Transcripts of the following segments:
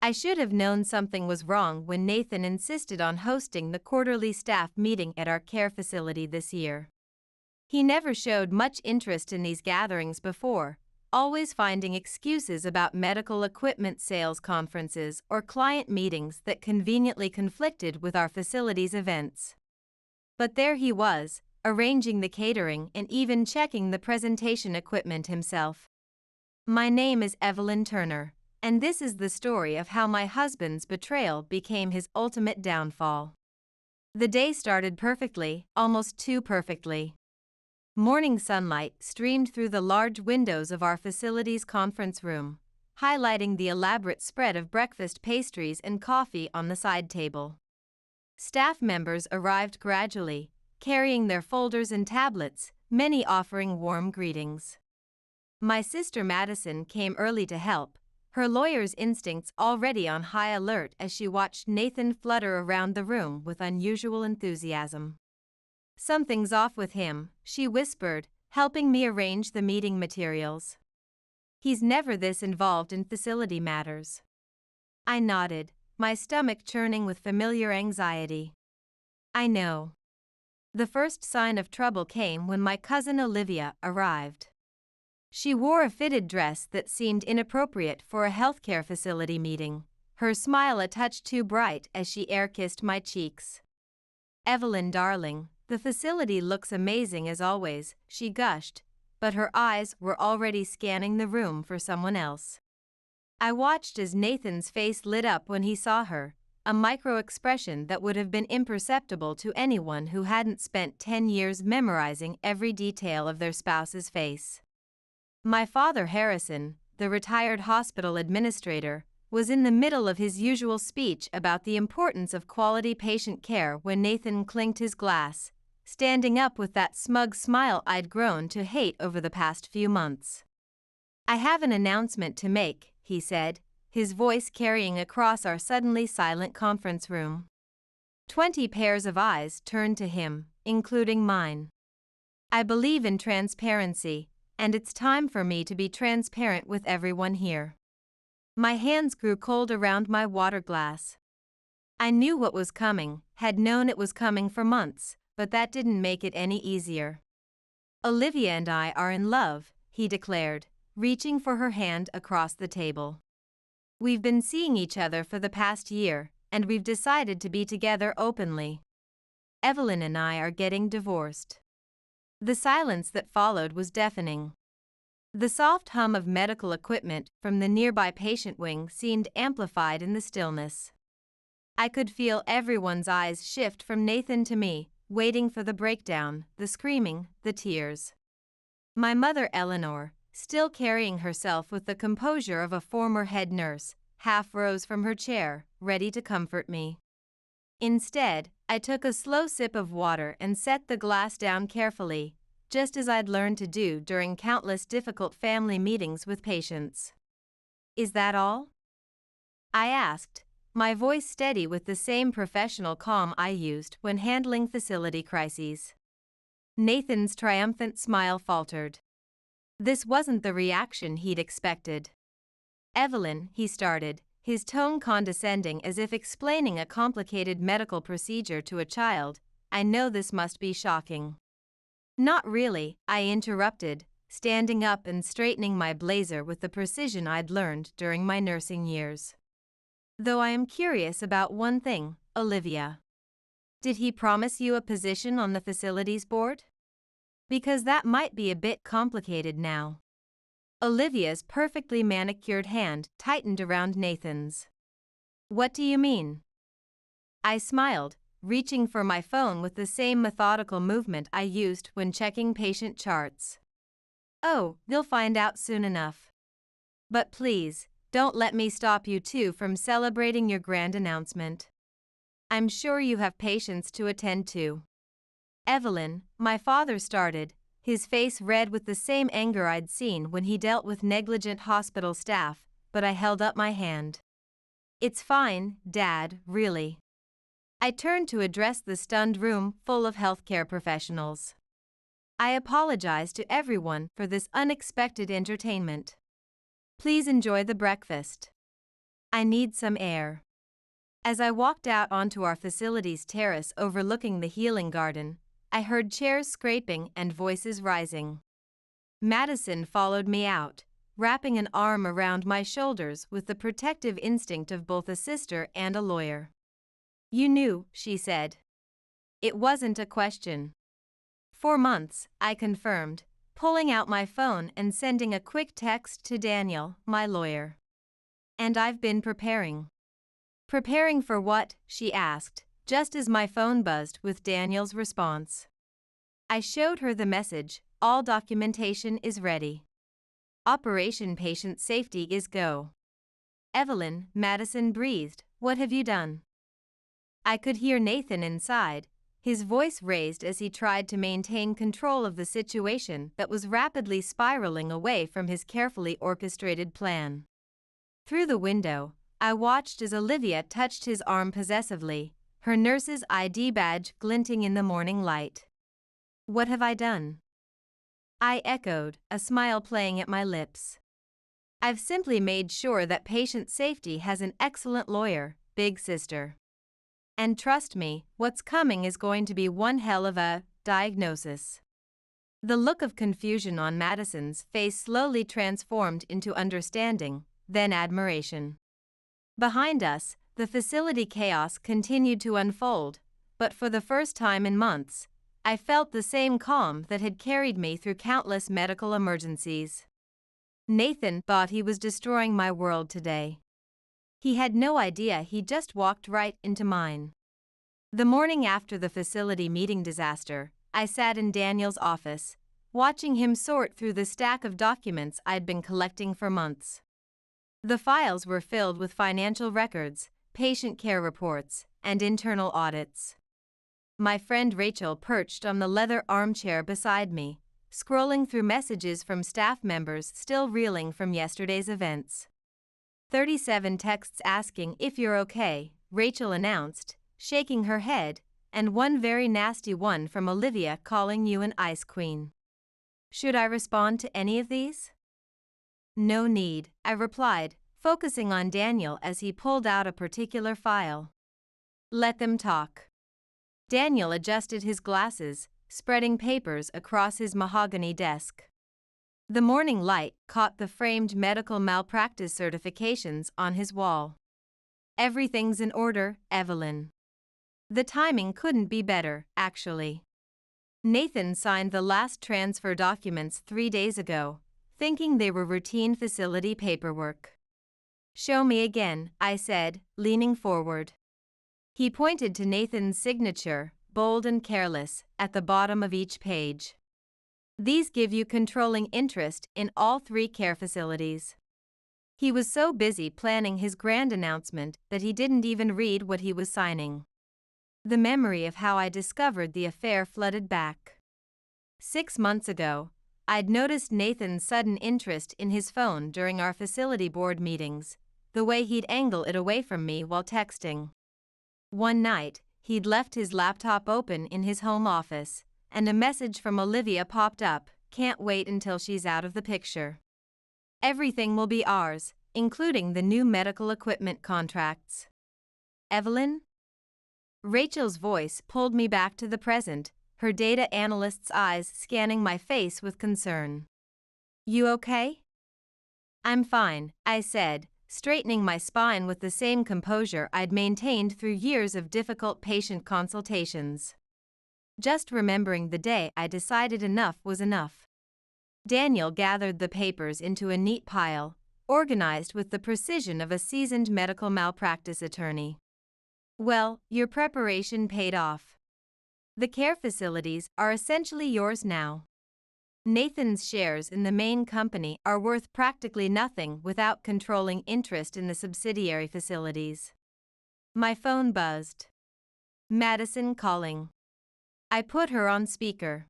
I should have known something was wrong when Nathan insisted on hosting the quarterly staff meeting at our care facility this year. He never showed much interest in these gatherings before, always finding excuses about medical equipment sales conferences or client meetings that conveniently conflicted with our facility's events. But there he was, arranging the catering and even checking the presentation equipment himself. My name is Evelyn Turner, and this is the story of how my husband's betrayal became his ultimate downfall. The day started perfectly, almost too perfectly. Morning sunlight streamed through the large windows of our facility's conference room, highlighting the elaborate spread of breakfast pastries and coffee on the side table. Staff members arrived gradually, carrying their folders and tablets, many offering warm greetings. My sister Madison came early to help, her lawyer's instincts already on high alert as she watched Nathan flutter around the room with unusual enthusiasm. "Something's off with him," she whispered, helping me arrange the meeting materials. "He's never this involved in facility matters." I nodded, my stomach churning with familiar anxiety. "I know." The first sign of trouble came when my cousin Olivia arrived. She wore a fitted dress that seemed inappropriate for a healthcare facility meeting, her smile a touch too bright as she air-kissed my cheeks. "Evelyn, darling, the facility looks amazing as always," she gushed, but her eyes were already scanning the room for someone else. I watched as Nathan's face lit up when he saw her, a micro-expression that would have been imperceptible to anyone who hadn't spent 10 years memorizing every detail of their spouse's face. My father Harrison, the retired hospital administrator, was in the middle of his usual speech about the importance of quality patient care when Nathan clinked his glass, standing up with that smug smile I'd grown to hate over the past few months. "I have an announcement to make," he said, his voice carrying across our suddenly silent conference room. 20 pairs of eyes turned to him, including mine. "I believe in transparency, and it's time for me to be transparent with everyone here." My hands grew cold around my water glass. I knew what was coming, had known it was coming for months, but that didn't make it any easier. "Olivia and I are in love," he declared, reaching for her hand across the table. "We've been seeing each other for the past year, and we've decided to be together openly. Evelyn and I are getting divorced." The silence that followed was deafening. The soft hum of medical equipment from the nearby patient wing seemed amplified in the stillness. I could feel everyone's eyes shift from Nathan to me, waiting for the breakdown, the screaming, the tears. My mother Eleanor, still carrying herself with the composure of a former head nurse, half rose from her chair, ready to comfort me. Instead, I took a slow sip of water and set the glass down carefully, just as I'd learned to do during countless difficult family meetings with patients. "Is that all?" I asked, my voice steady with the same professional calm I used when handling facility crises. Nathan's triumphant smile faltered. This wasn't the reaction he'd expected. "Evelyn," he started, his tone condescending as if explaining a complicated medical procedure to a child, "I know this must be shocking." "Not really," I interrupted, standing up and straightening my blazer with the precision I'd learned during my nursing years. "Though I am curious about one thing, Olivia. Did he promise you a position on the facilities board? Because that might be a bit complicated now." Olivia's perfectly manicured hand tightened around Nathan's. "What do you mean?" I smiled, reaching for my phone with the same methodical movement I used when checking patient charts. "Oh, you'll find out soon enough. But please, don't let me stop you two from celebrating your grand announcement. I'm sure you have patients to attend to." "Evelyn," my father started, his face red with the same anger I'd seen when he dealt with negligent hospital staff, but I held up my hand. "It's fine, Dad, really." I turned to address the stunned room full of healthcare professionals. "I apologize to everyone for this unexpected entertainment. Please enjoy the breakfast." I need some air. As I walked out onto our facility's terrace overlooking the healing garden, I heard chairs scraping and voices rising. Madison followed me out, wrapping an arm around my shoulders with the protective instinct of both a sister and a lawyer. "You knew," she said. It wasn't a question. "For months," I confirmed, pulling out my phone and sending a quick text to Daniel, my lawyer. "And I've been preparing." "Preparing for what?" she asked, just as my phone buzzed with Daniel's response. I showed her the message, "All documentation is ready. Operation Patient Safety is go." "Evelyn," Madison breathed, "what have you done?" I could hear Nathan inside, his voice raised as he tried to maintain control of the situation that was rapidly spiraling away from his carefully orchestrated plan. Through the window, I watched as Olivia touched his arm possessively, her nurse's ID badge glinting in the morning light. "What have I done?" I echoed, a smile playing at my lips. "I've simply made sure that patient safety has an excellent lawyer, big sister. And trust me, what's coming is going to be one hell of a diagnosis." The look of confusion on Madison's face slowly transformed into understanding, then admiration. Behind us, the facility chaos continued to unfold, but for the first time in months, I felt the same calm that had carried me through countless medical emergencies. Nathan thought he was destroying my world today. He had no idea he just walked right into mine. The morning after the facility meeting disaster, I sat in Daniel's office, watching him sort through the stack of documents I'd been collecting for months. The files were filled with financial records, patient care reports, and internal audits. My friend Rachel perched on the leather armchair beside me, scrolling through messages from staff members still reeling from yesterday's events. 37 texts asking if you're okay, Rachel announced, shaking her head, and one very nasty one from Olivia calling you an ice queen. Should I respond to any of these? "No need," I replied, focusing on Daniel as he pulled out a particular file. "Let them talk." Daniel adjusted his glasses, spreading papers across his mahogany desk. The morning light caught the framed medical malpractice certifications on his wall. "Everything's in order, Evelyn." The timing couldn't be better, actually. Nathan signed the last transfer documents 3 days ago, thinking they were routine facility paperwork. "Show me again," I said, leaning forward. He pointed to Nathan's signature, bold and careless, at the bottom of each page. "These give you controlling interest in all 3 care facilities." He was so busy planning his grand announcement that he didn't even read what he was signing. The memory of how I discovered the affair flooded back. 6 months ago, I'd noticed Nathan's sudden interest in his phone during our facility board meetings, the way he'd angle it away from me while texting. One night, he'd left his laptop open in his home office, and a message from Olivia popped up, "Can't wait until she's out of the picture. Everything will be ours, including the new medical equipment contracts." "Evelyn?" Rachel's voice pulled me back to the present, her data analyst's eyes scanning my face with concern. "You okay?" "I'm fine," I said, straightening my spine with the same composure I'd maintained through years of difficult patient consultations. Just remembering the day I decided enough was enough. Daniel gathered the papers into a neat pile, organized with the precision of a seasoned medical malpractice attorney. "Well, your preparation paid off. The care facilities are essentially yours now. Nathan's shares in the main company are worth practically nothing without controlling interest in the subsidiary facilities." My phone buzzed. Madison calling. I put her on speaker.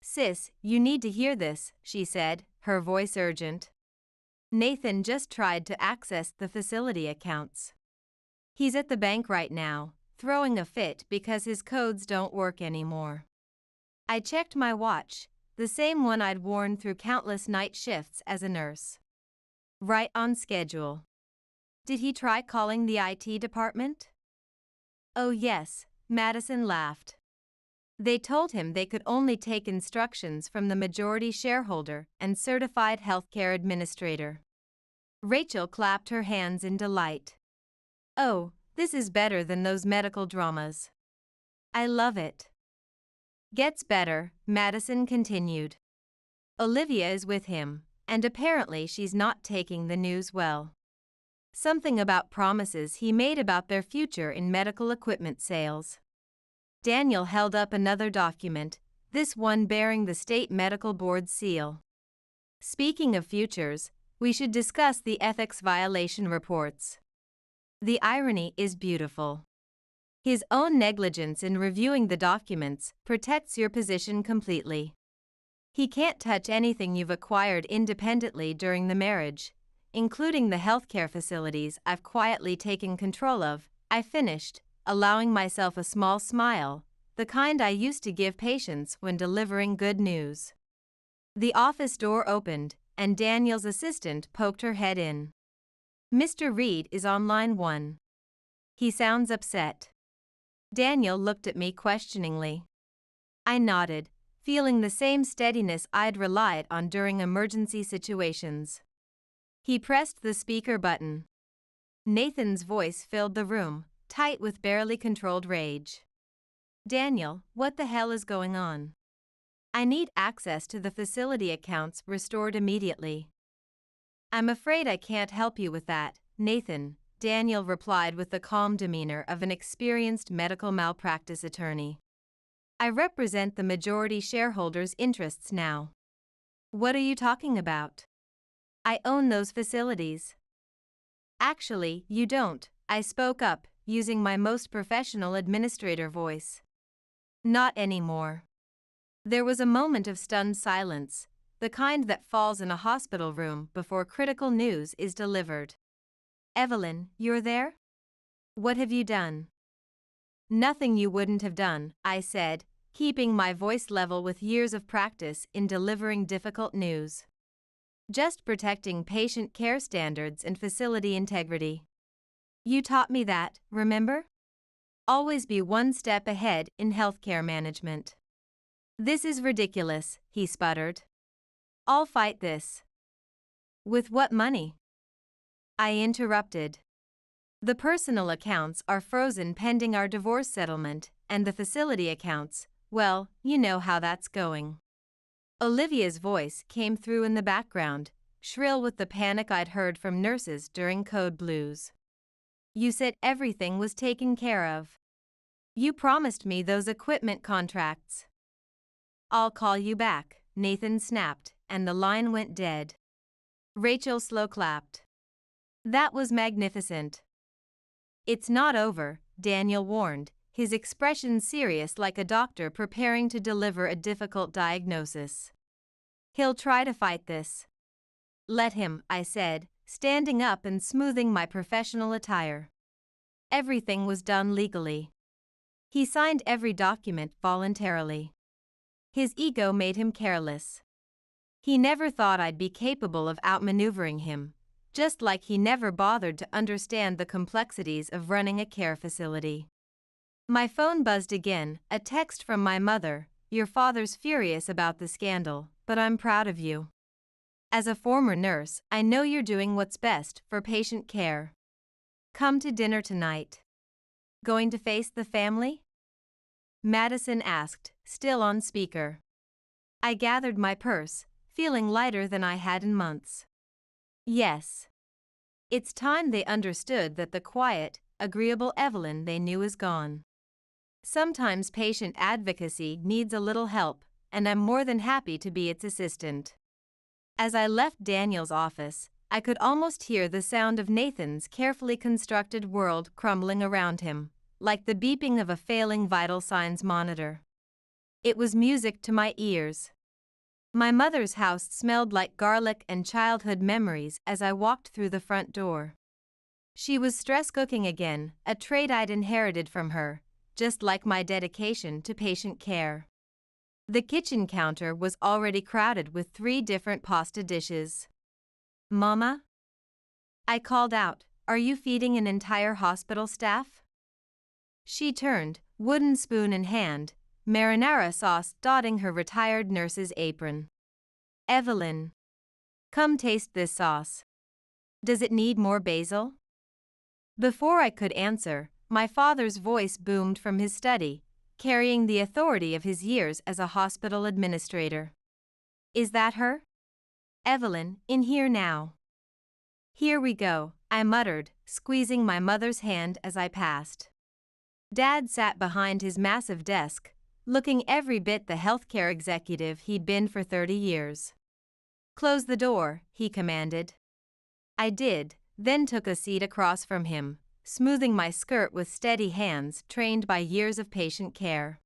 "Sis, you need to hear this," she said, her voice urgent. "Nathan just tried to access the facility accounts. He's at the bank right now, throwing a fit because his codes don't work anymore." I checked my watch, the same one I'd worn through countless night shifts as a nurse. Right on schedule. Did he try calling the IT department? Oh yes, Madison laughed. They told him they could only take instructions from the majority shareholder and certified healthcare administrator. Rachel clapped her hands in delight. Oh, this is better than those medical dramas. I love it. Gets better, Madison continued. Olivia is with him, and apparently she's not taking the news well. Something about promises he made about their future in medical equipment sales. Daniel held up another document, this one bearing the state medical board's seal. Speaking of futures, we should discuss the ethics violation reports. The irony is beautiful. His own negligence in reviewing the documents protects your position completely. He can't touch anything you've acquired independently during the marriage, including the healthcare facilities I've quietly taken control of, I finished, allowing myself a small smile, the kind I used to give patients when delivering good news. The office door opened, and Daniel's assistant poked her head in. Mr. Reed is on line 1. He sounds upset. Daniel looked at me questioningly. I nodded, feeling the same steadiness I'd relied on during emergency situations. He pressed the speaker button. Nathan's voice filled the room, tight with barely controlled rage. Daniel, what the hell is going on? I need access to the facility accounts restored immediately. I'm afraid I can't help you with that, Nathan, Daniel replied with the calm demeanor of an experienced medical malpractice attorney. I represent the majority shareholders' interests now. What are you talking about? I own those facilities. Actually, you don't, I spoke up, using my most professional administrator voice. Not anymore. There was a moment of stunned silence, the kind that falls in a hospital room before critical news is delivered. Evelyn, you're there? What have you done? Nothing you wouldn't have done, I said, keeping my voice level with years of practice in delivering difficult news. Just protecting patient care standards and facility integrity. You taught me that, remember? Always be one step ahead in healthcare management. This is ridiculous, he sputtered. I'll fight this. With what money? I interrupted. The personal accounts are frozen pending our divorce settlement, and the facility accounts, well, you know how that's going. Olivia's voice came through in the background, shrill with the panic I'd heard from nurses during code blues. You said everything was taken care of. You promised me those equipment contracts. I'll call you back, Nathan snapped, and the line went dead. Rachel slow clapped. That was magnificent. It's not over, Daniel warned, his expression serious like a doctor preparing to deliver a difficult diagnosis. He'll try to fight this. Let him, I said, standing up and smoothing my professional attire. Everything was done legally. He signed every document voluntarily. His ego made him careless. He never thought I'd be capable of outmaneuvering him, just like he never bothered to understand the complexities of running a care facility. My phone buzzed again, a text from my mother. Your father's furious about the scandal, but I'm proud of you. As a former nurse, I know you're doing what's best for patient care. Come to dinner tonight. Going to face the family? Madison asked, still on speaker. I gathered my purse, feeling lighter than I had in months. Yes. It's time they understood that the quiet, agreeable Evelyn they knew is gone. Sometimes patient advocacy needs a little help, and I'm more than happy to be its assistant. As I left Daniel's office, I could almost hear the sound of Nathan's carefully constructed world crumbling around him, like the beeping of a failing vital signs monitor. It was music to my ears. My mother's house smelled like garlic and childhood memories as I walked through the front door. She was stress cooking again, a trait I'd inherited from her, just like my dedication to patient care. The kitchen counter was already crowded with 3 different pasta dishes. Mama? I called out, Are you feeding an entire hospital staff? She turned, wooden spoon in hand, marinara sauce dotting her retired nurse's apron. Evelyn, come taste this sauce. Does it need more basil? Before I could answer, my father's voice boomed from his study, carrying the authority of his years as a hospital administrator. Is that her? Evelyn, in here now. Here we go, I muttered, squeezing my mother's hand as I passed. Dad sat behind his massive desk, looking every bit the healthcare executive he'd been for 30 years. Close the door, he commanded. I did, then took a seat across from him, smoothing my skirt with steady hands trained by years of patient care.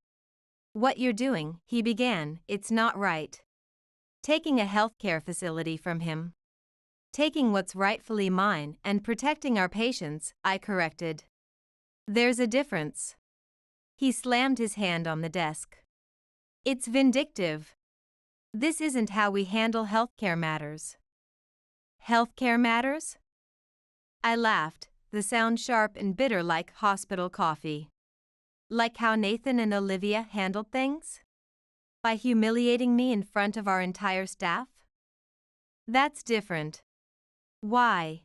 What you're doing, he began, it's not right. Taking a healthcare facility from him. Taking what's rightfully mine and protecting our patients, I corrected. There's a difference. He slammed his hand on the desk. It's vindictive. This isn't how we handle healthcare matters. Healthcare matters? I laughed, the sound sharp and bitter like hospital coffee. Like how Nathan and Olivia handled things? By humiliating me in front of our entire staff? That's different. Why?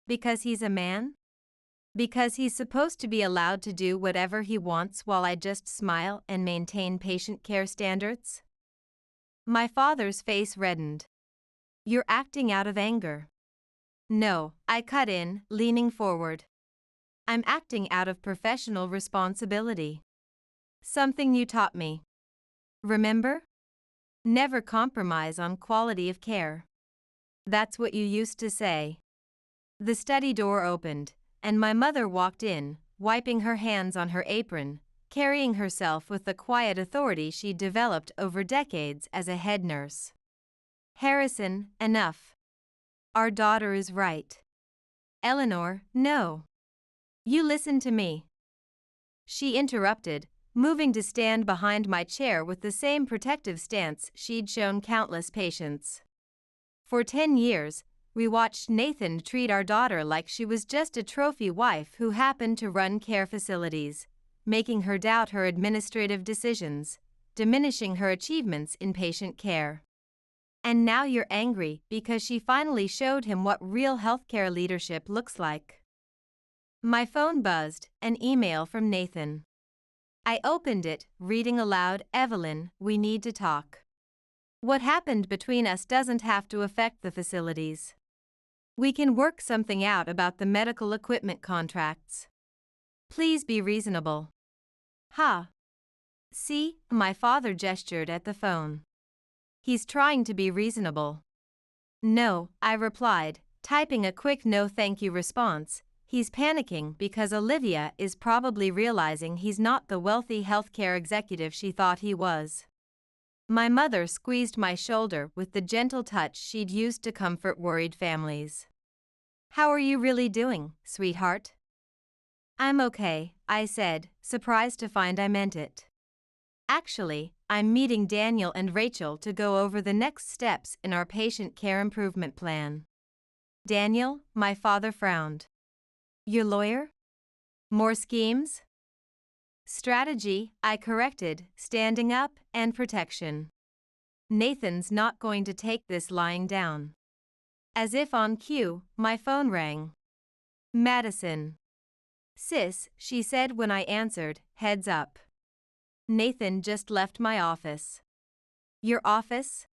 Because he's a man? Because he's supposed to be allowed to do whatever he wants while I just smile and maintain patient care standards? My father's face reddened. You're acting out of anger. No, I cut in, leaning forward. I'm acting out of professional responsibility. Something you taught me. Remember? Never compromise on quality of care. That's what you used to say. The study door opened, and my mother walked in, wiping her hands on her apron, carrying herself with the quiet authority she'd developed over decades as a head nurse. Harrison, enough. Our daughter is right. Eleanor, no. You listen to me. She interrupted, moving to stand behind my chair with the same protective stance she'd shown countless patients. For 10 years, we watched Nathan treat our daughter like she was just a trophy wife who happened to run care facilities, making her doubt her administrative decisions, diminishing her achievements in patient care. And now you're angry because she finally showed him what real healthcare leadership looks like. My phone buzzed, an email from Nathan. I opened it, reading aloud, Evelyn, we need to talk. What happened between us doesn't have to affect the facilities. We can work something out about the medical equipment contracts. Please be reasonable. Ha. See, my father gestured at the phone. He's trying to be reasonable. No, I replied, typing a quick no thank you response. He's panicking because Olivia is probably realizing he's not the wealthy healthcare executive she thought he was. My mother squeezed my shoulder with the gentle touch she'd used to comfort worried families. How are you really doing, sweetheart? I'm okay, I said, surprised to find I meant it. Actually, I'm meeting Daniel and Rachel to go over the next steps in our patient care improvement plan. Daniel, my father frowned. Your lawyer? More schemes? Strategy, I corrected, standing up, and protection. Nathan's not going to take this lying down. As if on cue, my phone rang. Madison. Sis, she said when I answered, heads up. Nathan just left my office. Your office?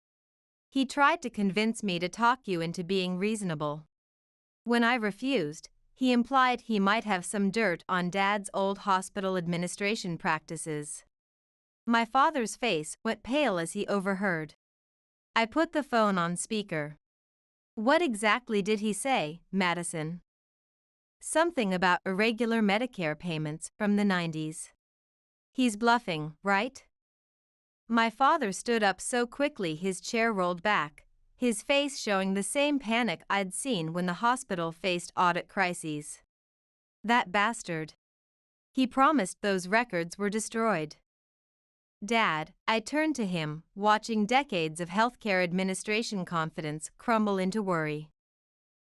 He tried to convince me to talk you into being reasonable. When I refused, he implied he might have some dirt on Dad's old hospital administration practices. My father's face went pale as he overheard. I put the phone on speaker. What exactly did he say, Madison? Something about irregular Medicare payments from the 90s. He's bluffing, right? My father stood up so quickly his chair rolled back, his face showing the same panic I'd seen when the hospital faced audit crises. That bastard. He promised those records were destroyed. Dad, I turned to him, watching decades of healthcare administration confidence crumble into worry.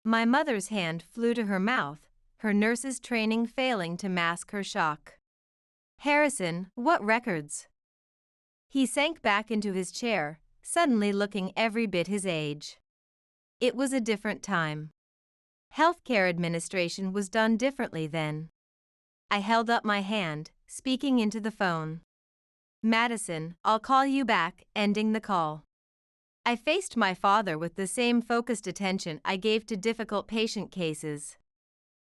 My mother's hand flew to her mouth, her nurse's training failing to mask her shock. Harrison, what records? He sank back into his chair, suddenly looking every bit his age. It was a different time. Healthcare administration was done differently then. I held up my hand, speaking into the phone. Madison, I'll call you back, ending the call. I faced my father with the same focused attention I gave to difficult patient cases.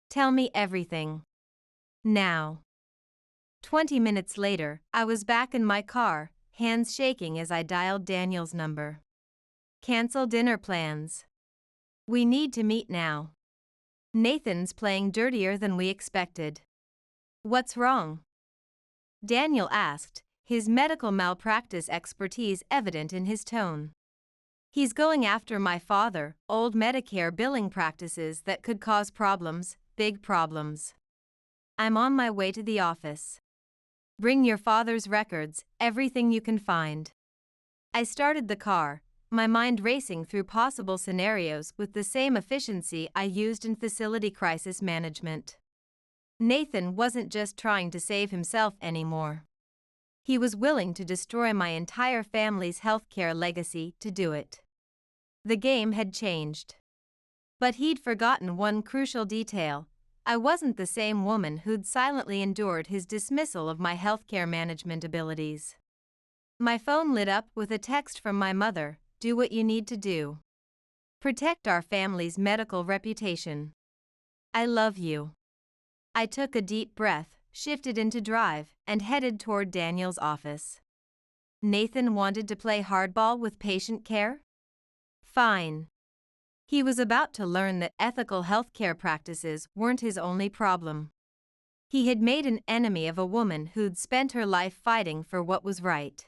Tell me everything. Now. 20 minutes later, I was back in my car, hands shaking as I dialed Daniel's number. Cancel dinner plans. We need to meet now. Nathan's playing dirtier than we expected. What's wrong? Daniel asked, his medical malpractice expertise evident in his tone. He's going after my father, old Medicare billing practices that could cause problems, big problems. I'm on my way to the office. Bring your father's records, everything you can find. I started the car, my mind racing through possible scenarios with the same efficiency I used in facility crisis management. Nathan wasn't just trying to save himself anymore. He was willing to destroy my entire family's healthcare legacy to do it. The game had changed. But he'd forgotten one crucial detail. I wasn't the same woman who'd silently endured his dismissal of my healthcare management abilities. My phone lit up with a text from my mother, "Do what you need to do. Protect our family's medical reputation. I love you." I took a deep breath, shifted into drive, and headed toward Daniel's office. Nathan wanted to play hardball with patient care? Fine. He was about to learn that ethical healthcare practices weren't his only problem. He had made an enemy of a woman who'd spent her life fighting for what was right.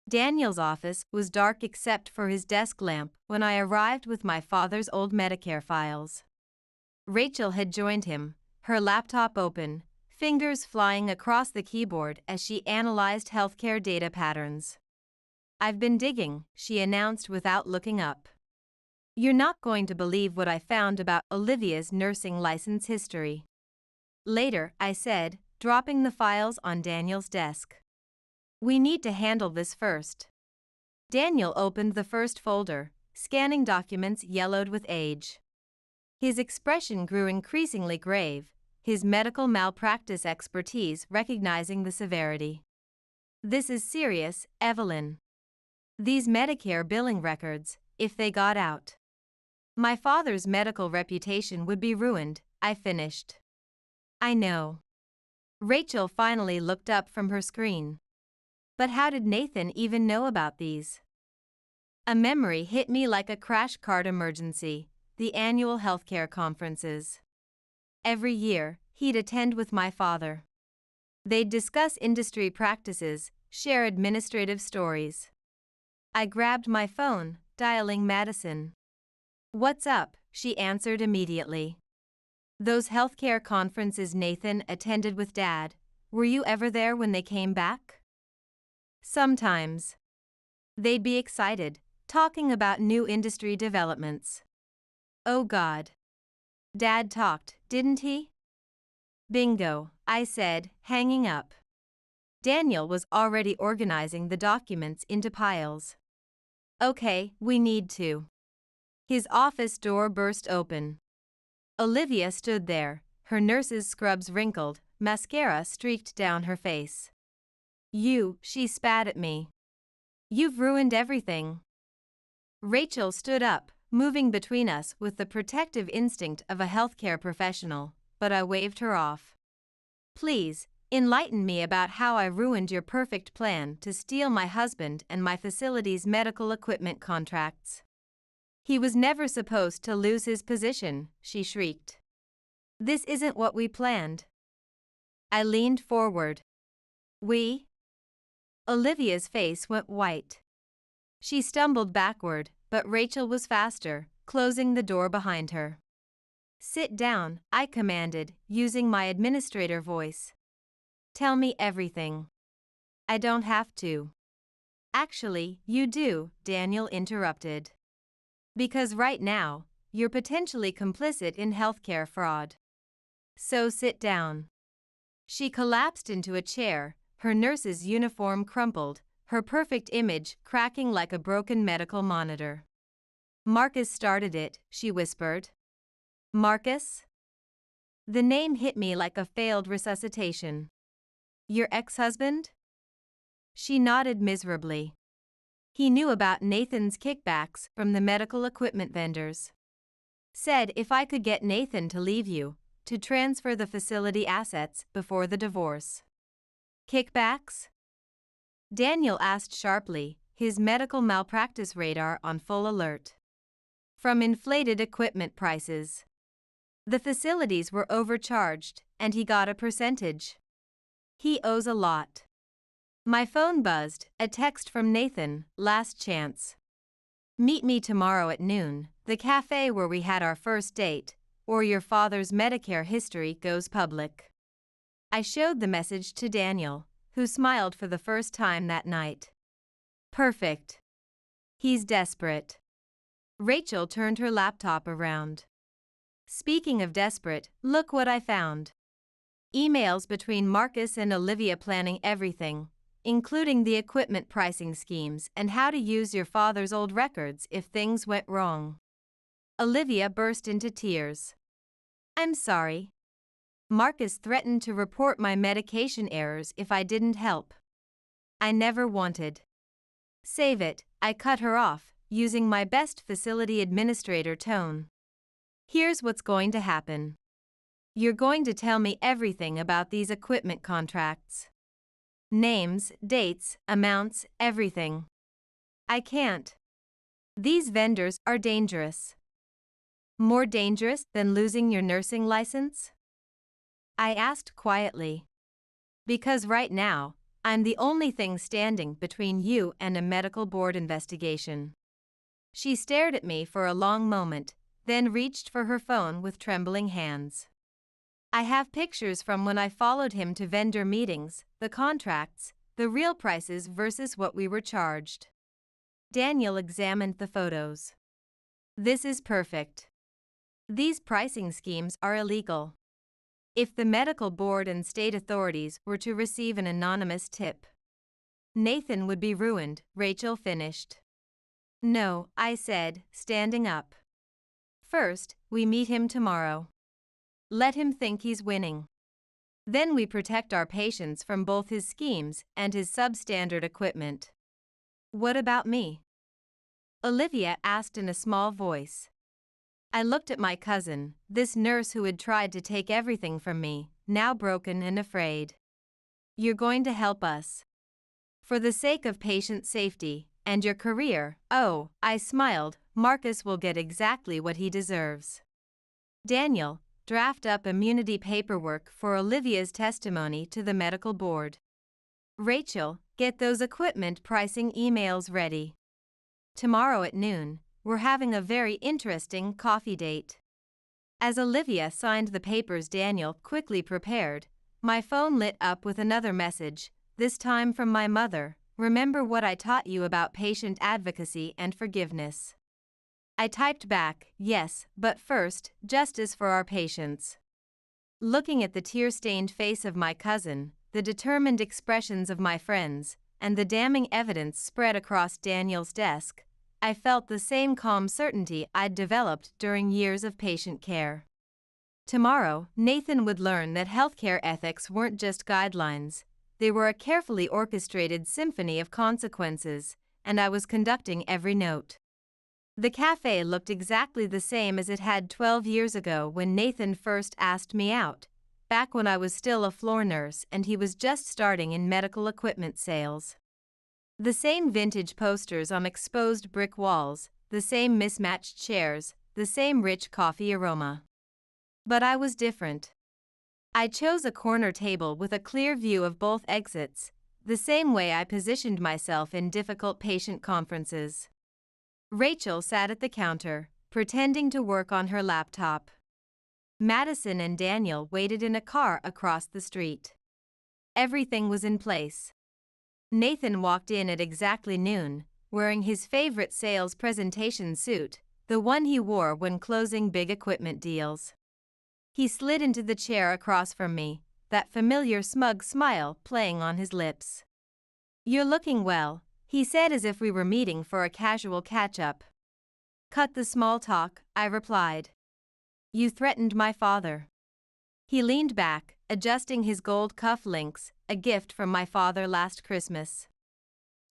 Daniel's office was dark except for his desk lamp when I arrived with my father's old Medicare files. Rachel had joined him, her laptop open, fingers flying across the keyboard as she analyzed healthcare data patterns. "I've been digging," she announced without looking up. "You're not going to believe what I found about Olivia's nursing license history." Later, I said, dropping the files on Daniel's desk. "We need to handle this first." Daniel opened the first folder, scanning documents yellowed with age. His expression grew increasingly grave, his medical malpractice expertise recognizing the severity. "This is serious, Evelyn. These Medicare billing records, if they got out. My father's medical reputation would be ruined," I finished. "I know." Rachel finally looked up from her screen. "But how did Nathan even know about these?" A memory hit me like a crash cart emergency, the annual healthcare conferences. Every year, he'd attend with my father. They'd discuss industry practices, share administrative stories. I grabbed my phone, dialing Madison. "What's up?" she answered immediately. "Those healthcare conferences Nathan attended with Dad, were you ever there when they came back?" "Sometimes. They'd be excited, talking about new industry developments." "Oh God. Dad talked, didn't he?" "Bingo," I said, hanging up. Daniel was already organizing the documents into piles. "Okay, we need to." His office door burst open. Olivia stood there, her nurse's scrubs wrinkled, mascara streaked down her face. She spat at me. "You've ruined everything." Rachel stood up, moving between us with the protective instinct of a healthcare professional, but I waved her off. "Please, enlighten me about how I ruined your perfect plan to steal my husband and my facility's medical equipment contracts." "He was never supposed to lose his position," she shrieked. "This isn't what we planned." I leaned forward. "We?" Olivia's face went white. She stumbled backward, but Rachel was faster, closing the door behind her. "Sit down," I commanded, using my administrator voice. "Tell me everything." "I don't have to." "Actually, you do," Daniel interrupted. "Because right now, you're potentially complicit in healthcare fraud." So sit down. She collapsed into a chair, her nurse's uniform crumpled, her perfect image cracking like a broken medical monitor. Marcus started it, she whispered. Marcus? The name hit me like a failed resuscitation. Your ex-husband? She nodded miserably. He knew about Nathan's kickbacks from the medical equipment vendors. Said if I could get Nathan to leave you, to transfer the facility assets before the divorce. Kickbacks? Daniel asked sharply, his medical malpractice radar on full alert. From inflated equipment prices. The facilities were overcharged, and he got a percentage. He owes a lot. My phone buzzed, a text from Nathan, last chance. Meet me tomorrow at noon, the cafe where we had our first date, or your father's Medicare history goes public. I showed the message to Daniel, who smiled for the first time that night. Perfect. He's desperate. Rachel turned her laptop around. Speaking of desperate, look what I found. Emails between Marcus and Olivia planning everything, including the equipment pricing schemes and how to use your father's old records if things went wrong. Olivia burst into tears. I'm sorry. Marcus threatened to report my medication errors if I didn't help. I never wanted. Save it, I cut her off, using my best facility administrator tone. Here's what's going to happen. You're going to tell me everything about these equipment contracts. Names, dates, amounts, everything. I can't. These vendors are dangerous. More dangerous than losing your nursing license? I asked quietly. Because right now, I'm the only thing standing between you and a medical board investigation. She stared at me for a long moment, then reached for her phone with trembling hands. I have pictures from when I followed him to vendor meetings, the contracts, the real prices versus what we were charged. Daniel examined the photos. This is perfect. These pricing schemes are illegal. If the medical board and state authorities were to receive an anonymous tip, Nathan would be ruined, Rachel finished. No, I said, standing up. First, we meet him tomorrow. Let him think he's winning. Then we protect our patients from both his schemes and his substandard equipment. What about me? Olivia asked in a small voice. I looked at my cousin, this nurse who had tried to take everything from me, now broken and afraid. You're going to help us. For the sake of patient safety, and your career, oh, I smiled, Marcus will get exactly what he deserves. Daniel, draft up immunity paperwork for Olivia's testimony to the medical board. Rachel, get those equipment pricing emails ready. Tomorrow at noon, we're having a very interesting coffee date. As Olivia signed the papers Daniel quickly prepared, my phone lit up with another message, this time from my mother. Remember what I taught you about patient advocacy and forgiveness. I typed back, yes, but first, justice for our patients. Looking at the tear-stained face of my cousin, the determined expressions of my friends, and the damning evidence spread across Daniel's desk, I felt the same calm certainty I'd developed during years of patient care. Tomorrow, Nathan would learn that healthcare ethics weren't just guidelines, they were a carefully orchestrated symphony of consequences, and I was conducting every note. The cafe looked exactly the same as it had 12 years ago when Nathan first asked me out, back when I was still a floor nurse and he was just starting in medical equipment sales. The same vintage posters on exposed brick walls, the same mismatched chairs, the same rich coffee aroma. But I was different. I chose a corner table with a clear view of both exits, the same way I positioned myself in difficult patient conferences. Rachel sat at the counter, pretending to work on her laptop. Madison and Daniel waited in a car across the street. Everything was in place. Nathan walked in at exactly noon, wearing his favorite sales presentation suit, the one he wore when closing big equipment deals. He slid into the chair across from me, that familiar smug smile playing on his lips. "You're looking well," he said as if we were meeting for a casual catch-up. "Cut the small talk," I replied. "You threatened my father." He leaned back, adjusting his gold cuff links, a gift from my father last Christmas.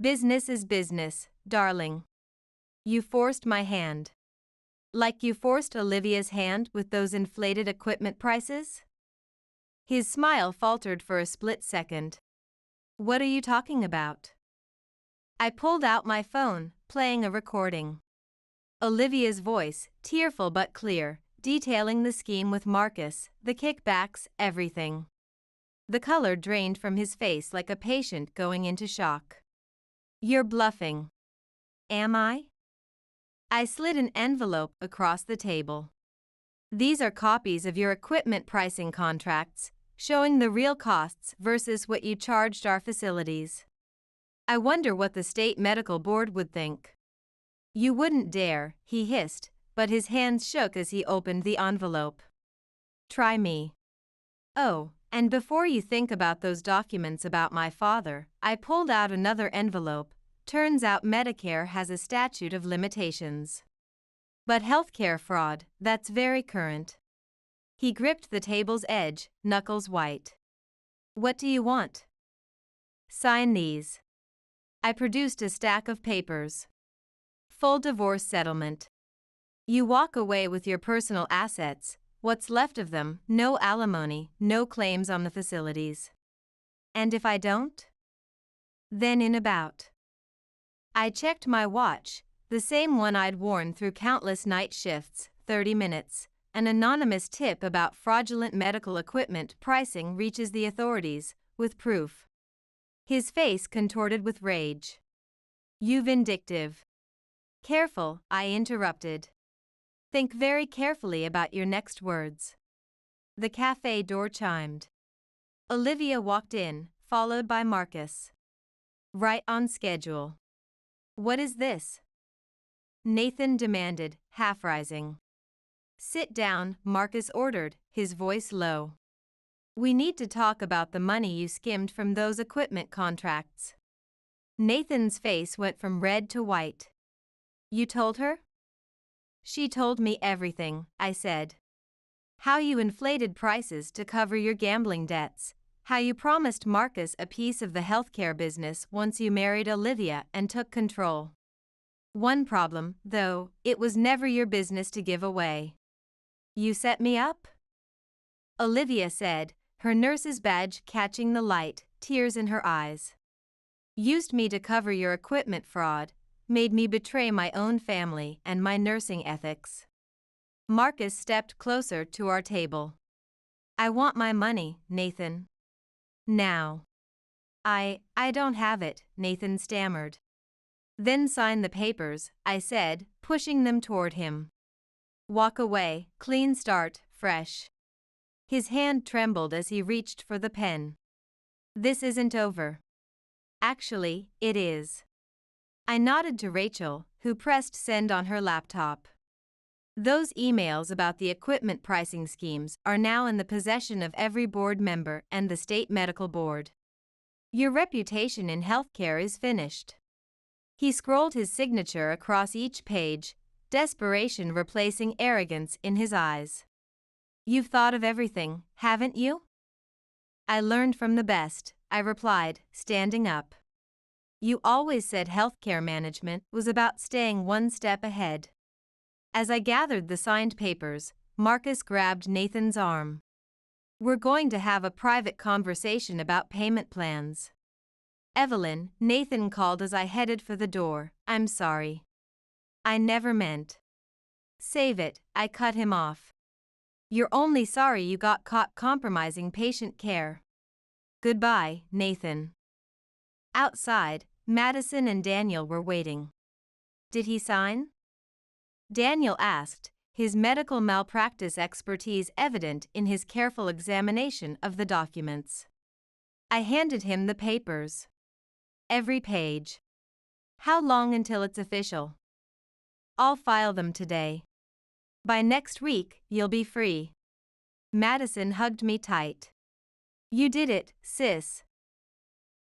"Business is business, darling. You forced my hand. Like you forced Olivia's hand with those inflated equipment prices?" His smile faltered for a split second. "What are you talking about?" I pulled out my phone, playing a recording. Olivia's voice, tearful but clear, detailing the scheme with Marcus, the kickbacks, everything. The color drained from his face like a patient going into shock. "You're bluffing." "Am I?" I slid an envelope across the table. "These are copies of your equipment pricing contracts, showing the real costs versus what you charged our facilities. I wonder what the state medical board would think." "You wouldn't dare," he hissed, but his hands shook as he opened the envelope. "Try me." "Oh, and before you think about those documents about my father," I pulled out another envelope. "Turns out Medicare has a statute of limitations. But healthcare fraud, that's very current." He gripped the table's edge, knuckles white. "What do you want?" "Sign these." I produced a stack of papers. "Full divorce settlement. You walk away with your personal assets, what's left of them, no alimony, no claims on the facilities." "And if I don't?" "Then in about." I checked my watch, the same one I'd worn through countless night shifts, 30 minutes. An anonymous tip about fraudulent medical equipment pricing reaches the authorities, with proof. His face contorted with rage. "You vindictive." "Careful," I interrupted. "Think very carefully about your next words." The cafe door chimed. Olivia walked in, followed by Marcus. "Right on schedule." "What is this?" Nathan demanded, half rising. "Sit down," Marcus ordered, his voice low. "We need to talk about the money you skimmed from those equipment contracts." Nathan's face went from red to white. "You told her?" "She told me everything," I said. "How you inflated prices to cover your gambling debts. How you promised Marcus a piece of the healthcare business once you married Olivia and took control. One problem, though, it was never your business to give away." "You set me up?" Olivia said, her nurse's badge catching the light, tears in her eyes. "Used me to cover your equipment fraud, made me betray my own family and my nursing ethics." Marcus stepped closer to our table. "I want my money, Nathan. Now." I don't have it," Nathan stammered. "Then sign the papers," I said, pushing them toward him. "Walk away, clean start, fresh." His hand trembled as he reached for the pen. "This isn't over." "Actually, it is." I nodded to Rachel, who pressed send on her laptop. "Those emails about the equipment pricing schemes are now in the possession of every board member and the state medical board. Your reputation in healthcare is finished." He scrolled his signature across each page, desperation replacing arrogance in his eyes. "You've thought of everything, haven't you?" "I learned from the best," I replied, standing up. "You always said healthcare management was about staying one step ahead." As I gathered the signed papers, Marcus grabbed Nathan's arm. "We're going to have a private conversation about payment plans." "Evelyn," Nathan called as I headed for the door, "I'm sorry. I never meant." "Save it," I cut him off. "You're only sorry you got caught compromising patient care." "Goodbye, Nathan." Outside, Madison and Daniel were waiting. "Did he sign?" Daniel asked, his medical malpractice expertise evident in his careful examination of the documents. I handed him the papers. "Every page." "How long until it's official?" "I'll file them today. By next week, you'll be free." Madison hugged me tight. You did it, sis.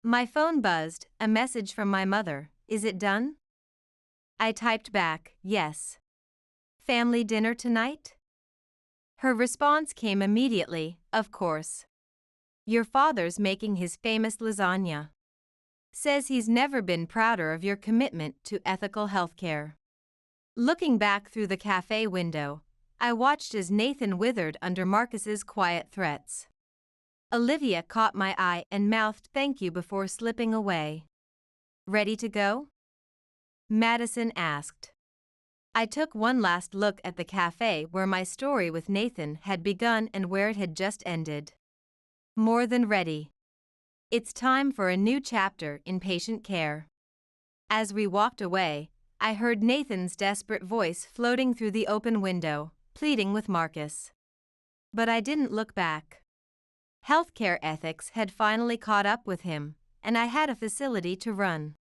My phone buzzed, a message from my mother. Is it done? I typed back, yes. Family dinner tonight? Her response came immediately, of course. Your father's making his famous lasagna. Says he's never been prouder of your commitment to ethical healthcare. Looking back through the cafe window, I watched as Nathan withered under Marcus's quiet threats. Olivia caught my eye and mouthed thank you before slipping away. Ready to go? Madison asked. I took one last look at the cafe where my story with Nathan had begun and where it had just ended. More than ready. It's time for a new chapter in patient care. As we walked away, I heard Nathan's desperate voice floating through the open window, pleading with Marcus. But I didn't look back. Healthcare ethics had finally caught up with him, and I had a facility to run.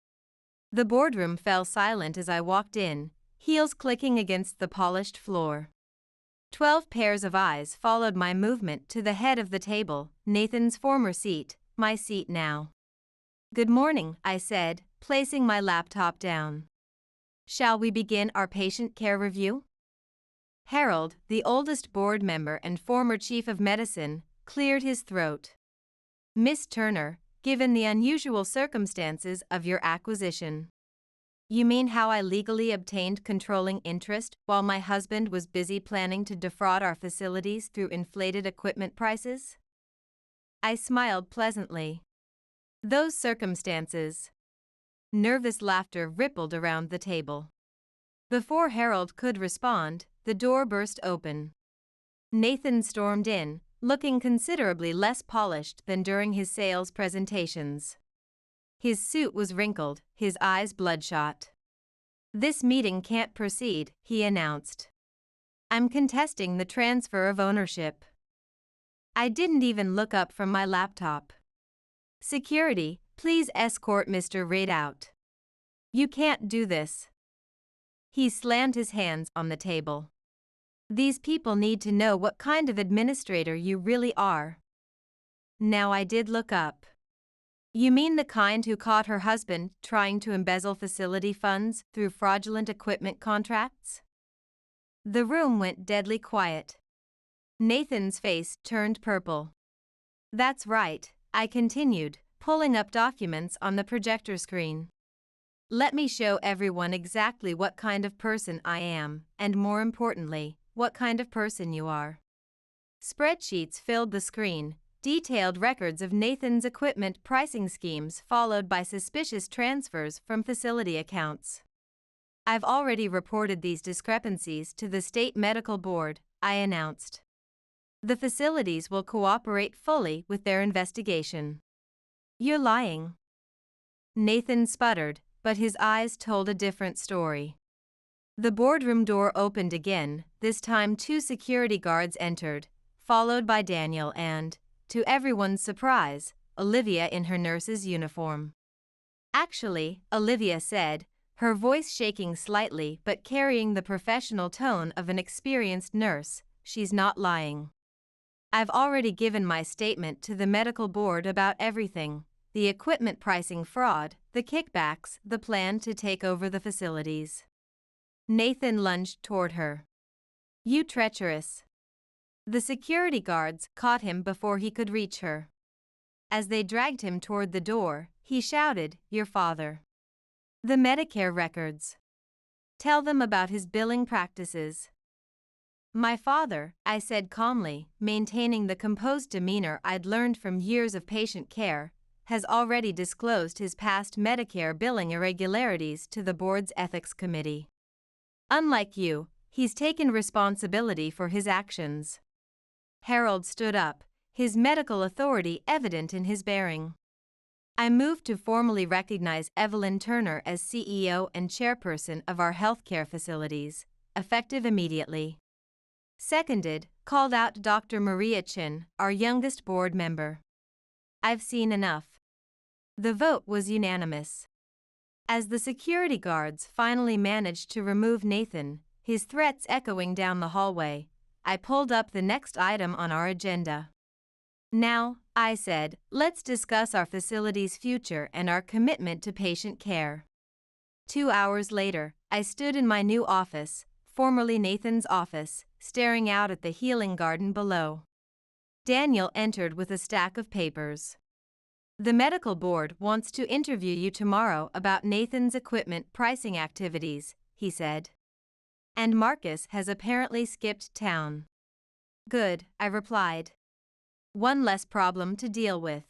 The boardroom fell silent as I walked in, heels clicking against the polished floor. 12 pairs of eyes followed my movement to the head of the table, Nathan's former seat, my seat now. Good morning, I said, placing my laptop down. Shall we begin our patient care review? Harold, the oldest board member and former chief of medicine, cleared his throat. Miss Turner, given the unusual circumstances of your acquisition. You mean how I legally obtained controlling interest while my husband was busy planning to defraud our facilities through inflated equipment prices? I smiled pleasantly. Those circumstances. Nervous laughter rippled around the table. Before Harold could respond, the door burst open. Nathan stormed in, looking considerably less polished than during his sales presentations. His suit was wrinkled, his eyes bloodshot. This meeting can't proceed, he announced. I'm contesting the transfer of ownership. I didn't even look up from my laptop. Security, please escort Mr. Reid out. You can't do this. He slammed his hands on the table. These people need to know what kind of administrator you really are. Now I did look up. You mean the kind who caught her husband trying to embezzle facility funds through fraudulent equipment contracts? The room went deadly quiet. Nathan's face turned purple. That's right, I continued, pulling up documents on the projector screen. Let me show everyone exactly what kind of person I am, and more importantly, what kind of person you are. Spreadsheets filled the screen, detailed records of Nathan's equipment pricing schemes followed by suspicious transfers from facility accounts. I've already reported these discrepancies to the state medical board, I announced. The facilities will cooperate fully with their investigation. You're lying. Nathan sputtered, but his eyes told a different story. The boardroom door opened again, this time 2 security guards entered, followed by Daniel and, to everyone's surprise, Olivia in her nurse's uniform. Actually, Olivia said, her voice shaking slightly but carrying the professional tone of an experienced nurse, she's not lying. I've already given my statement to the medical board about everything, the equipment pricing fraud, the kickbacks, the plan to take over the facilities. Nathan lunged toward her. You treacherous. The security guards caught him before he could reach her. As they dragged him toward the door, he shouted, Your father. The Medicare records. Tell them about his billing practices. My father, I said calmly, maintaining the composed demeanor I'd learned from years of patient care, has already disclosed his past Medicare billing irregularities to the board's ethics committee. Unlike you, he's taken responsibility for his actions. Harold stood up, his medical authority evident in his bearing. I moved to formally recognize Evelyn Turner as CEO and chairperson of our healthcare facilities, effective immediately. Seconded, called out Dr. Maria Chin, our youngest board member. I've seen enough. The vote was unanimous. As the security guards finally managed to remove Nathan, his threats echoing down the hallway, I pulled up the next item on our agenda. Now, I said, let's discuss our facility's future and our commitment to patient care. 2 hours later, I stood in my new office, formerly Nathan's office, staring out at the healing garden below. Daniel entered with a stack of papers. The medical board wants to interview you tomorrow about Nathan's equipment pricing activities, he said. And Marcus has apparently skipped town. Good, I replied. One less problem to deal with.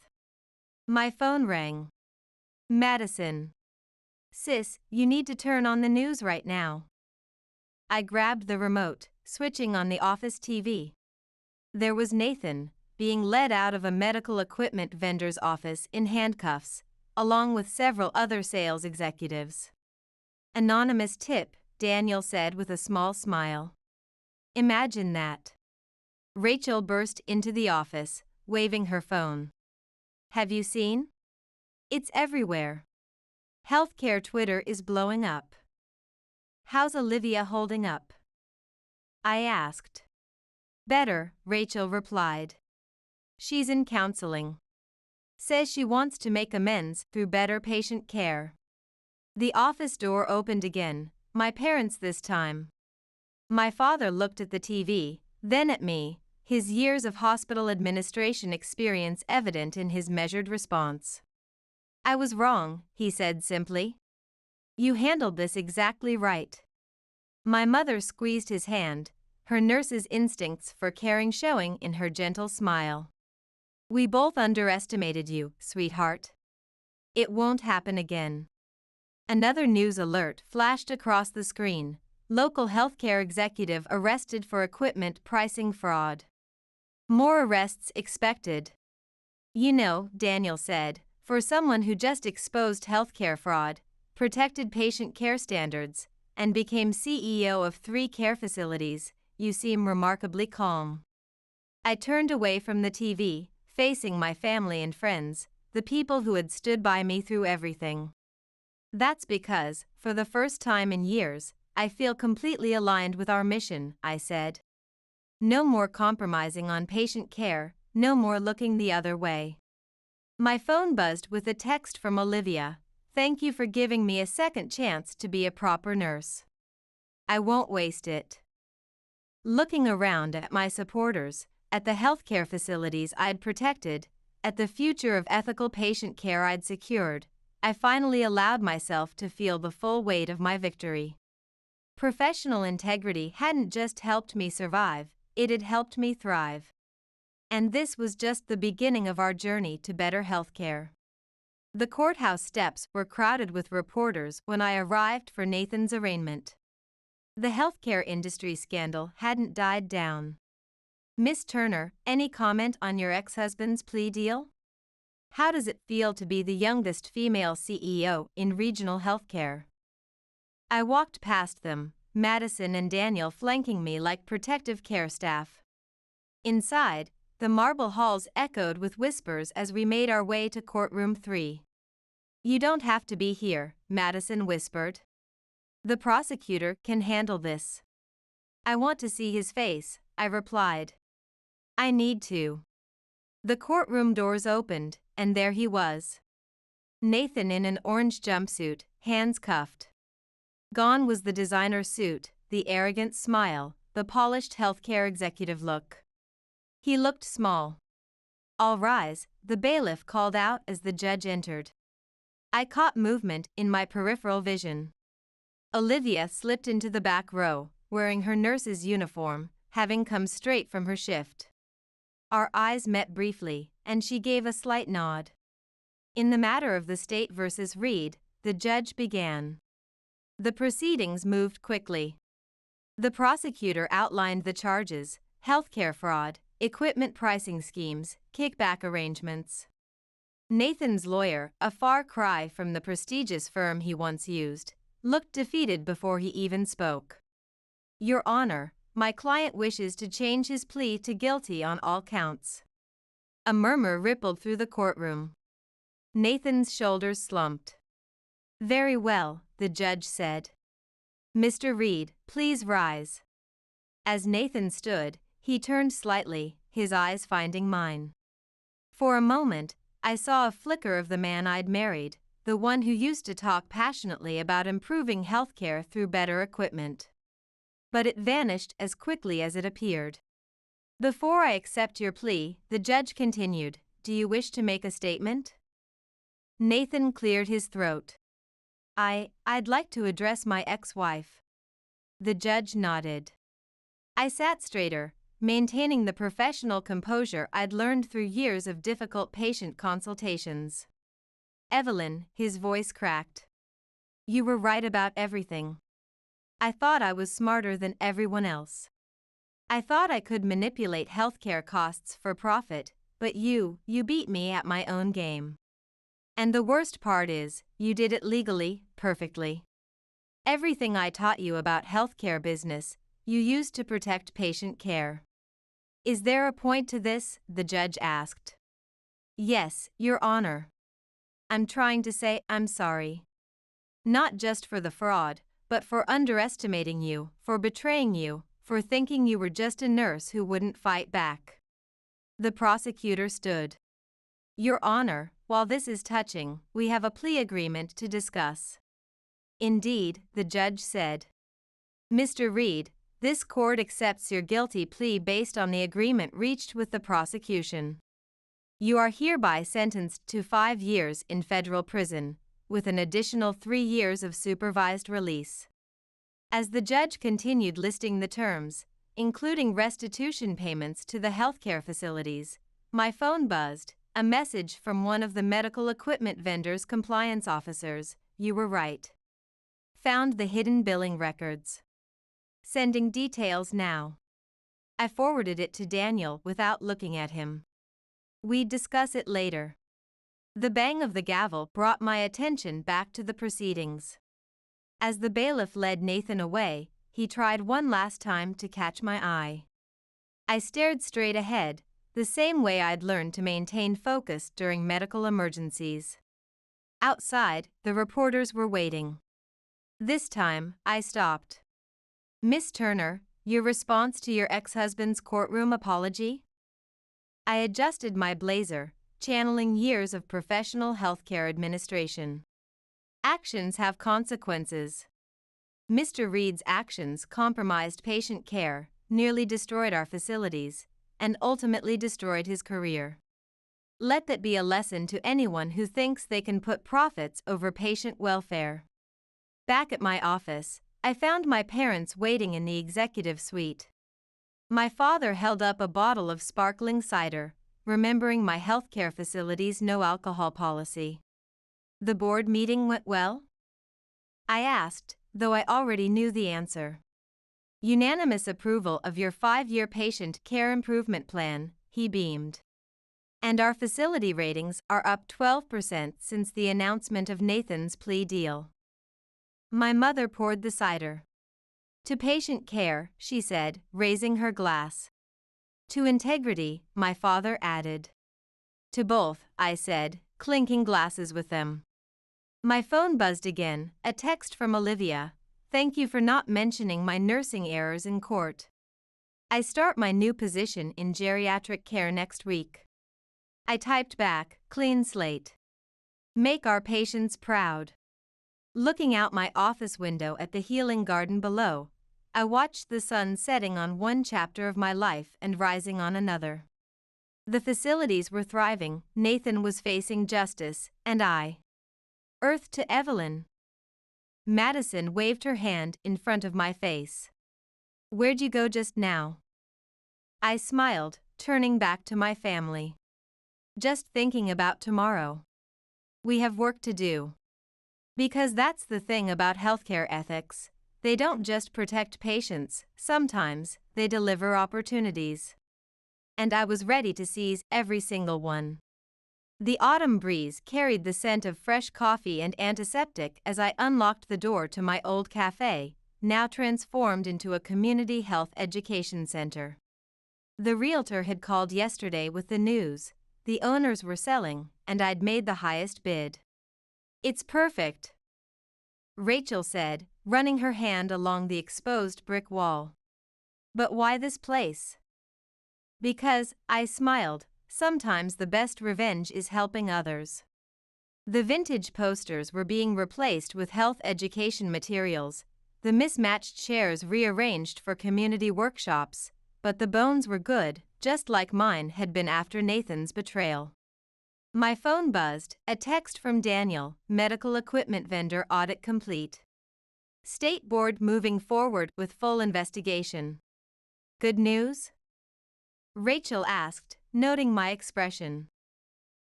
My phone rang. Madison. Sis, you need to turn on the news right now. I grabbed the remote, switching on the office TV. There was Nathan, being led out of a medical equipment vendor's office in handcuffs, along with several other sales executives. Anonymous tip, Daniel said with a small smile. Imagine that. Rachel burst into the office, waving her phone. Have you seen? It's everywhere. Healthcare Twitter is blowing up. How's Olivia holding up? I asked. Better, Rachel replied. She's in counseling. Says she wants to make amends through better patient care. The office door opened again, my parents this time. My father looked at the TV, then at me, his years of hospital administration experience evident in his measured response. I was wrong, he said simply. You handled this exactly right. My mother squeezed his hand, her nurse's instincts for caring showing in her gentle smile. We both underestimated you, sweetheart. It won't happen again. Another news alert flashed across the screen. Local healthcare executive arrested for equipment pricing fraud. More arrests expected. You know, Daniel said, for someone who just exposed healthcare fraud, protected patient care standards, and became CEO of 3 care facilities, you seem remarkably calm. I turned away from the TV, facing my family and friends, the people who had stood by me through everything. That's because, for the first time in years, I feel completely aligned with our mission, I said. No more compromising on patient care, no more looking the other way. My phone buzzed with a text from Olivia. Thank you for giving me a second chance to be a proper nurse. I won't waste it. Looking around at my supporters, at the healthcare facilities I'd protected, at the future of ethical patient care I'd secured, I finally allowed myself to feel the full weight of my victory. Professional integrity hadn't just helped me survive, it had helped me thrive. And this was just the beginning of our journey to better healthcare. The courthouse steps were crowded with reporters when I arrived for Nathan's arraignment. The healthcare industry scandal hadn't died down. Miss Turner, any comment on your ex-husband's plea deal? How does it feel to be the youngest female CEO in regional healthcare? I walked past them, Madison and Daniel flanking me like protective care staff. Inside, the marble halls echoed with whispers as we made our way to courtroom 3. You don't have to be here, Madison whispered. The prosecutor can handle this. I want to see his face, I replied. I need to. The courtroom doors opened, and there he was. Nathan in an orange jumpsuit, hands cuffed. Gone was the designer suit, the arrogant smile, the polished healthcare executive look. He looked small. All rise, the bailiff called out as the judge entered. I caught movement in my peripheral vision. Olivia slipped into the back row, wearing her nurse's uniform, having come straight from her shift. Our eyes met briefly, and she gave a slight nod. In the matter of the State versus Reed, the judge began. The proceedings moved quickly. The prosecutor outlined the charges: healthcare fraud, equipment pricing schemes, kickback arrangements. Nathan's lawyer, a far cry from the prestigious firm he once used, looked defeated before he even spoke. Your Honor, my client wishes to change his plea to guilty on all counts. A murmur rippled through the courtroom. Nathan's shoulders slumped. Very well, the judge said. Mr. Reed, please rise. As Nathan stood, He turned slightly, his eyes finding mine. For a moment, I saw a flicker of the man I'd married, the one who used to talk passionately about improving healthcare through better equipment. But it vanished as quickly as it appeared. Before I accept your plea, the judge continued, do you wish to make a statement? Nathan cleared his throat. I'd like to address my ex-wife. The judge nodded. I sat straighter, maintaining the professional composure I'd learned through years of difficult patient consultations. Evelyn, his voice cracked. You were right about everything. I thought I was smarter than everyone else. I thought I could manipulate healthcare costs for profit, but you beat me at my own game. And the worst part is, you did it legally, perfectly. Everything I taught you about healthcare business, you used to protect patient care. Is there a point to this? The judge asked. Yes, Your Honor. I'm trying to say I'm sorry. Not just for the fraud, but for underestimating you, for betraying you, for thinking you were just a nurse who wouldn't fight back. The prosecutor stood. Your Honor, while this is touching, we have a plea agreement to discuss. Indeed, the judge said. Mr. Reed, this court accepts your guilty plea based on the agreement reached with the prosecution. You are hereby sentenced to 5 years in federal prison, with an additional 3 years of supervised release. As the judge continued listing the terms, including restitution payments to the healthcare facilities, my phone buzzed, a message from one of the medical equipment vendor's compliance officers. You were right. Found the hidden billing records. Sending details now. I forwarded it to Daniel without looking at him. We'd discuss it later. The bang of the gavel brought my attention back to the proceedings. As the bailiff led Nathan away, he tried one last time to catch my eye. I stared straight ahead, the same way I'd learned to maintain focus during medical emergencies. Outside, the reporters were waiting. This time, I stopped. Miss Turner, your response to your ex-husband's courtroom apology? I adjusted my blazer, channeling years of professional healthcare administration. Actions have consequences. Mr. Reed's actions compromised patient care, nearly destroyed our facilities, and ultimately destroyed his career. Let that be a lesson to anyone who thinks they can put profits over patient welfare. Back at my office, I found my parents waiting in the executive suite. My father held up a bottle of sparkling cider, remembering my healthcare facility's no-alcohol policy. The board meeting went well? I asked, though I already knew the answer. Unanimous approval of your 5-year patient care improvement plan, he beamed. And our facility ratings are up 12% since the announcement of Nathan's plea deal. My mother poured the cider. To patient care, she said, raising her glass. To integrity, my father added. To both, I said, clinking glasses with them. My phone buzzed again, a text from Olivia. Thank you for not mentioning my nursing errors in court. I start my new position in geriatric care next week. I typed back, clean slate. Make our patients proud. Looking out my office window at the healing garden below, I watched the sun setting on one chapter of my life and rising on another. The facilities were thriving, Nathan was facing justice, and I. Earth to Evelyn. Madison waved her hand in front of my face. Where'd you go just now? I smiled, turning back to my family. Just thinking about tomorrow. We have work to do. Because that's the thing about healthcare ethics. They don't just protect patients, sometimes they deliver opportunities. And I was ready to seize every single one. The autumn breeze carried the scent of fresh coffee and antiseptic as I unlocked the door to my old cafe, now transformed into a community health education center. The realtor had called yesterday with the news. The owners were selling, and I'd made the highest bid. It's perfect, Rachel said, running her hand along the exposed brick wall. But why this place? Because, I smiled, sometimes the best revenge is helping others. The vintage posters were being replaced with health education materials, the mismatched chairs rearranged for community workshops, but the bones were good, just like mine had been after Nathan's betrayal. My phone buzzed, a text from Daniel, medical equipment vendor audit complete. State board moving forward with full investigation. Good news? Rachel asked, noting my expression.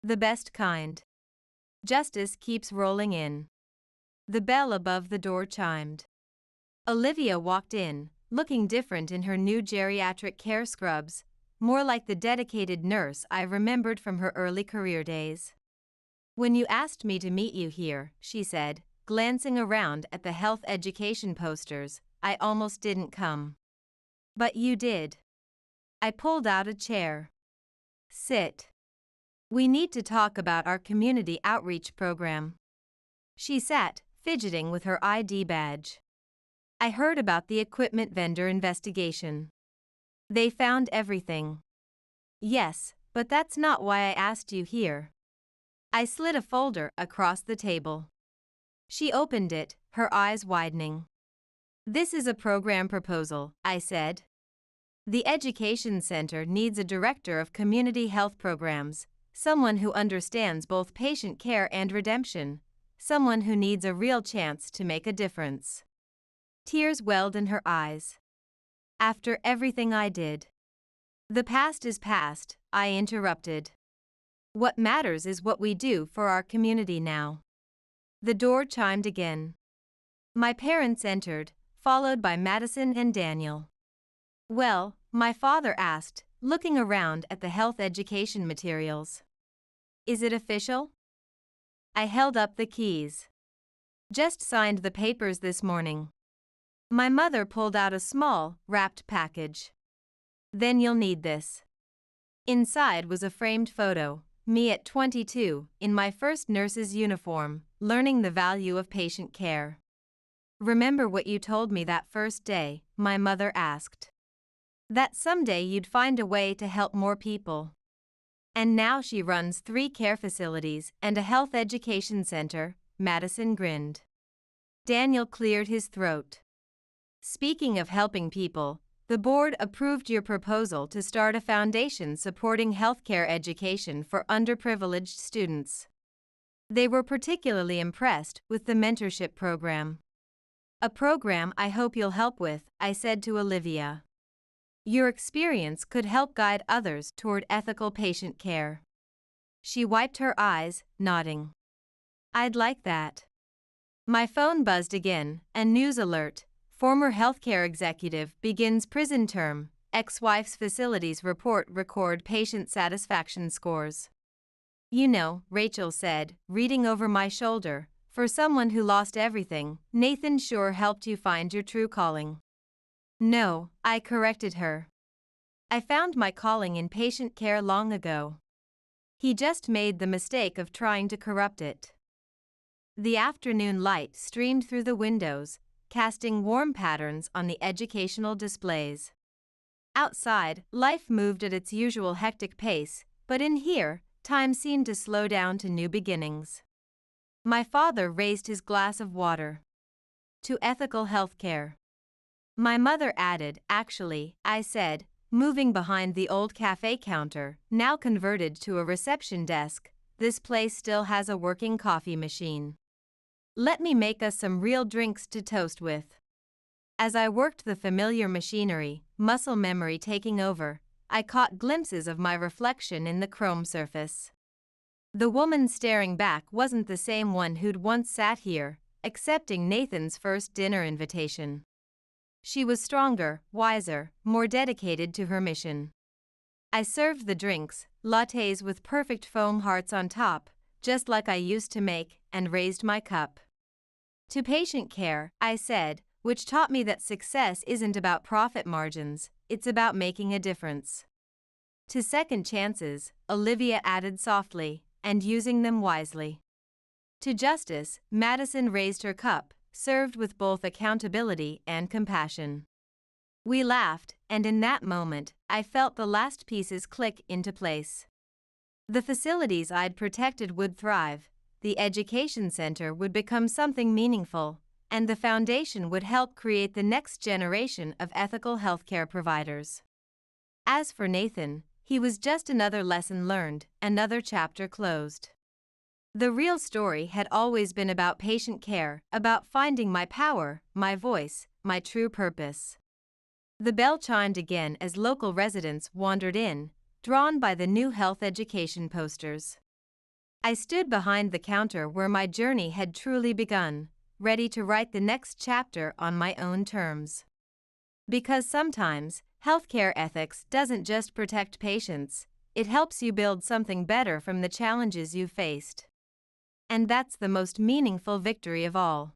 The best kind. Justice keeps rolling in. The bell above the door chimed. Olivia walked in, looking different in her new geriatric care scrubs, more like the dedicated nurse I remembered from her early career days. When you asked me to meet you here, she said, glancing around at the health education posters, I almost didn't come. But you did. I pulled out a chair. Sit. We need to talk about our community outreach program. She sat, fidgeting with her ID badge. I heard about the equipment vendor investigation. They found everything. Yes, but that's not why I asked you here. I slid a folder across the table. She opened it, her eyes widening. This is a program proposal, I said. The Education Center needs a director of community health programs, someone who understands both patient care and redemption, someone who needs a real chance to make a difference. Tears welled in her eyes. After everything I did. The past is past, I interrupted. What matters is what we do for our community now. The door chimed again. My parents entered, followed by Madison and Daniel. Well, my father asked, looking around at the health education materials. Is it official? I held up the keys. Just signed the papers this morning. My mother pulled out a small, wrapped package. Then you'll need this. Inside was a framed photo, me at 22, in my first nurse's uniform, learning the value of patient care. Remember what you told me that first day, my mother asked. That someday you'd find a way to help more people. And now she runs 3 care facilities and a health education center, Madison grinned. Daniel cleared his throat. Speaking of helping people, the board approved your proposal to start a foundation supporting healthcare education for underprivileged students. They were particularly impressed with the mentorship program. A program I hope you'll help with, I said to Olivia. Your experience could help guide others toward ethical patient care. She wiped her eyes, nodding. I'd like that. My phone buzzed again, a news alert. Former healthcare executive begins prison term, ex-wife's facilities report record patient satisfaction scores. You know, Rachel said, reading over my shoulder, for someone who lost everything, Nathan sure helped you find your true calling. No, I corrected her. I found my calling in patient care long ago. He just made the mistake of trying to corrupt it. The afternoon light streamed through the windows, casting warm patterns on the educational displays. Outside, life moved at its usual hectic pace, but in here, time seemed to slow down to new beginnings. My father raised his glass of water. To ethical healthcare. My mother added, actually, I said, moving behind the old cafe counter, now converted to a reception desk, this place still has a working coffee machine. Let me make us some real drinks to toast with. As I worked the familiar machinery, muscle memory taking over, I caught glimpses of my reflection in the chrome surface. The woman staring back wasn't the same one who'd once sat here, accepting Nathan's first dinner invitation. She was stronger, wiser, more dedicated to her mission. I served the drinks, lattes with perfect foam hearts on top, just like I used to make, and raised my cup. To patient care, I said, which taught me that success isn't about profit margins, it's about making a difference. To second chances, Olivia added softly, and using them wisely. To justice, Madison raised her cup, served with both accountability and compassion. We laughed, and in that moment, I felt the last pieces click into place. The facilities I'd protected would thrive, the education center would become something meaningful, and the foundation would help create the next generation of ethical healthcare providers. As for Nathan, he was just another lesson learned, another chapter closed. The real story had always been about patient care, about finding my power, my voice, my true purpose. The bell chimed again as local residents wandered in, drawn by the new health education posters. I stood behind the counter where my journey had truly begun, ready to write the next chapter on my own terms. Because sometimes, healthcare ethics doesn't just protect patients, it helps you build something better from the challenges you've faced. And that's the most meaningful victory of all.